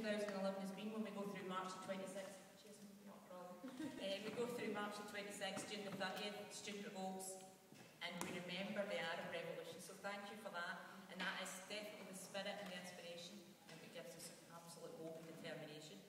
2011 has been when we go through March the 26th. Cheers, not a problem. We go through March the 26th, June the 30th, student revolts, and we remember the Arab Revolution. So thank you for that. And that is definitely the spirit and the inspiration, and it gives us absolute hope and determination.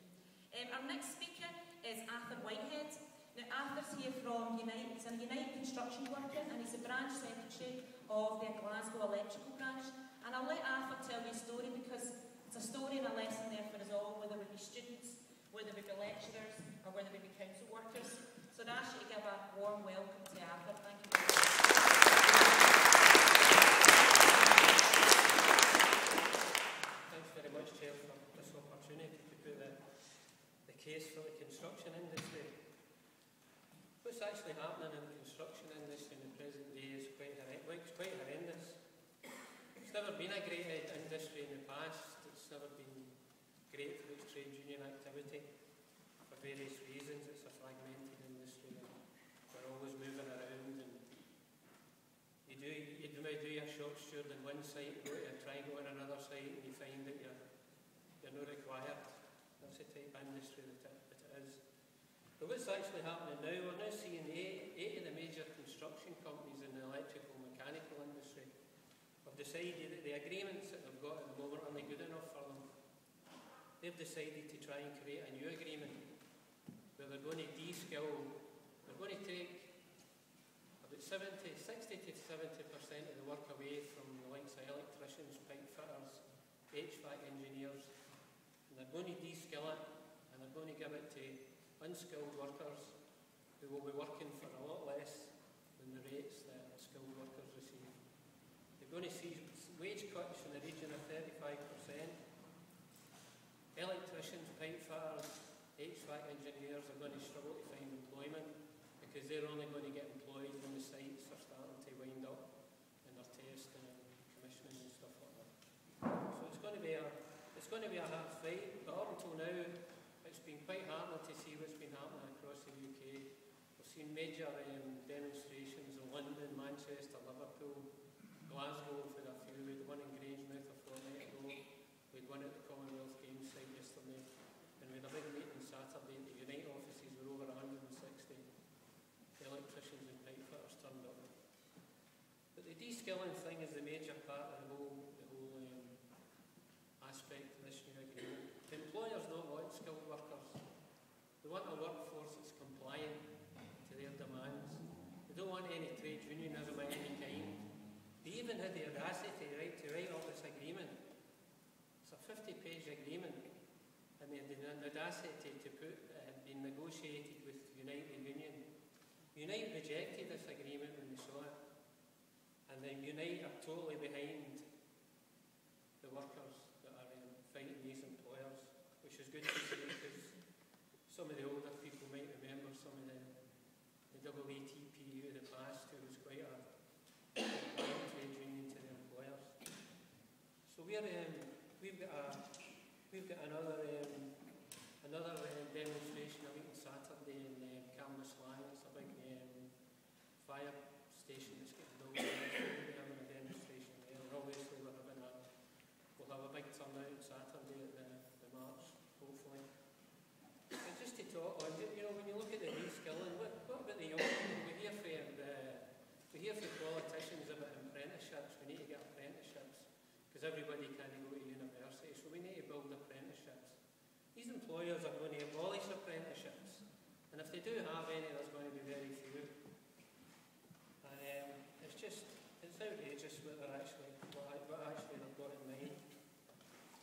Our next speaker is Arthur Whitehead. Now, Arthur's here from Unite. He's a Unite construction worker, and he's the branch secretary of the Glasgow electrical branch. And I'll let Arthur tell you a story, because it's a story and a lesson there for us all, whether we be students, whether we be lecturers, or whether we be council workers. So I'd ask you to give a warm welcome to Arthur. Thank you very much. Thanks very much, Chair, for this opportunity to put the case for the construction industry. What's actually happening in the construction industry in the present day is quite horrendous. It's never been a great industry in the past. It's never been great for its trade union activity. For various reasons, it's a fragmented industry. We're always moving around, and you might do your short steward in one site, try and go on another site, and you find that you're not required. That's the type of industry that it is. But what's actually happening now, we're now seeing eight of the major construction companies in the electrical and mechanical industry have decided that the agreements that they've got at the moment aren't good enough for them. They've decided to try and create a new agreement where they're going to de-skill, they're going to take about 60 to 70% of the work away from the likes of electricians, pipe fitters, HVAC engineers, and they're going to de-skill it, and they're going to give it to unskilled workers who will be working for a lot less than the rates that skilled workers receive. They're going to see wage cuts in the region of 35%. Electricians, pipe fitters, HVAC engineers are going to struggle to find employment, because they're only going to get employed when the sites are starting to wind up and they're testing and commissioning and stuff like that. So it's going to be a hard fight, but up until now it's been quite heartening to see what's been happening across the UK. We've seen major demonstrations in London, Manchester, Liverpool, Glasgow for a few. We had one in Grangemouth a fortnight ago. We had one at the Commonwealth Games site yesterday. And we had a big meeting Saturday at the Unite offices where over 160 electricians and pipe fitters turned up. But the de-skilling thing is the major part of the whole aspect of this new agreement. The employers don't want skilled workers. They want a workforce that's compliant to their demands. They don't want any trade unionism of any kind. They even had the audacity to write up this agreement. It's a 50-page agreement, and they had the audacity to put it had been negotiated with Unite, the union. Unite rejected this agreement when they saw it, and then Unite are totally behind the workers that are fighting these employers, which is good to see, because some of the older people might remember some of the AATP of the past, who was quite a trade union to the employers. So we've got another demonstration a week on Saturday in Camberslag. It's a big fire station that's getting built. We're having a demonstration there. And obviously we'll have a big turnout on Saturday at the march, hopefully. But just to talk on, when you look at the de-skilling, what about the young people? We hear from politicians about apprenticeships. We need to get apprenticeships, because everybody can't go to university, so we need to build apprenticeships. These employers are going to abolish apprenticeships, and if they do have any, there's going to be very few. And it's outrageous what actually they've got in mind.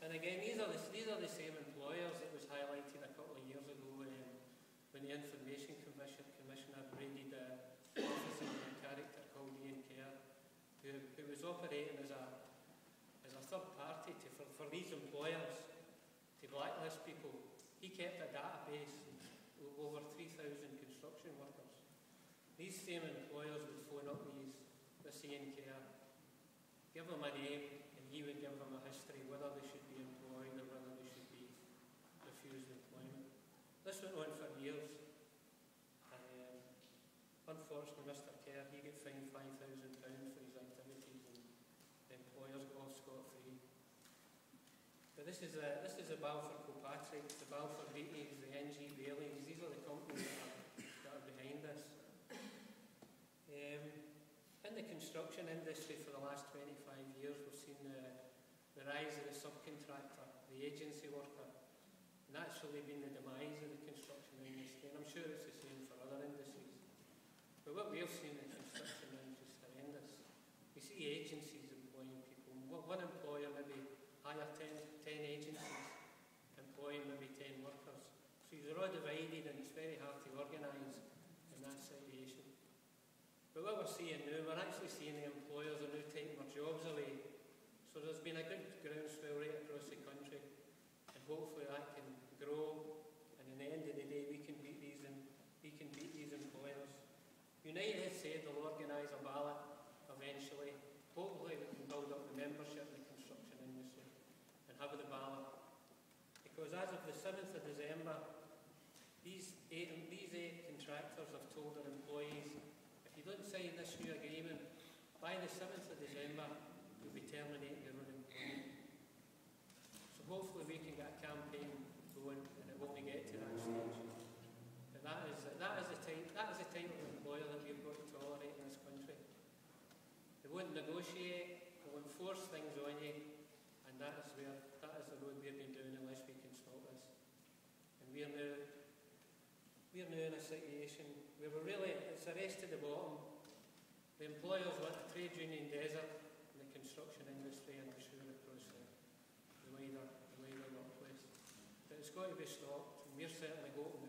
And again, these are the same employers that was highlighted a couple of years ago when the Information Commissioner raided office of a character called Ian Kerr, who was operating as a third party for these employers to blacklist people. He kept a database of over 3,000 construction workers. These same employers would phone up this Ian Kerr, give them a name, and he would give them a history, whether they should be employed or whether they should be refused employment. This went on for years. And unfortunately, Mr. Kerr, he got fined £5,000 for his activities, and the employers got off scot-free. But this is a Balfour Kilpatrick, the Balfour Beatties, the NG Baileys. These are the companies that are behind this. In the construction industry for the last 25 years, we've seen the rise of the subcontractor, the agency worker, and that's really been the demise of the construction industry, and I'm sure it's the same for other industries. But what we've seen in the construction industry is horrendous. We see agencies employing people. One employer maybe hire 10 agencies, employing maybe 10 workers. So they're all divided and it's very hard to organise in that situation. But what we're seeing now, we're actually seeing the employers are now taking their jobs away. So there's been a good groundswell right across the country, and hopefully that can grow, and in the end of the day we can beat these employers. United has said they'll organise a ballot eventually. Hopefully we can build up the membership in the construction industry and have the ballot. Because as of the 7th of December, these eight contractors have told their employees, if you don't sign this new agreement, by the 7th of December, you'll be terminating your own employment. So hopefully we can get a campaign going and it won't get to that stage. But that is the type of employer that we've got to tolerate in this country. They won't negotiate, they won't force things on you, and that is the road we've been doing unless we can stop this. And we're now in a situation where it's a race to the bottom. The employers want a trade union desert in the construction industry, and I'm sure across the wider workplace. But it's got to be stopped, and we're certainly hoping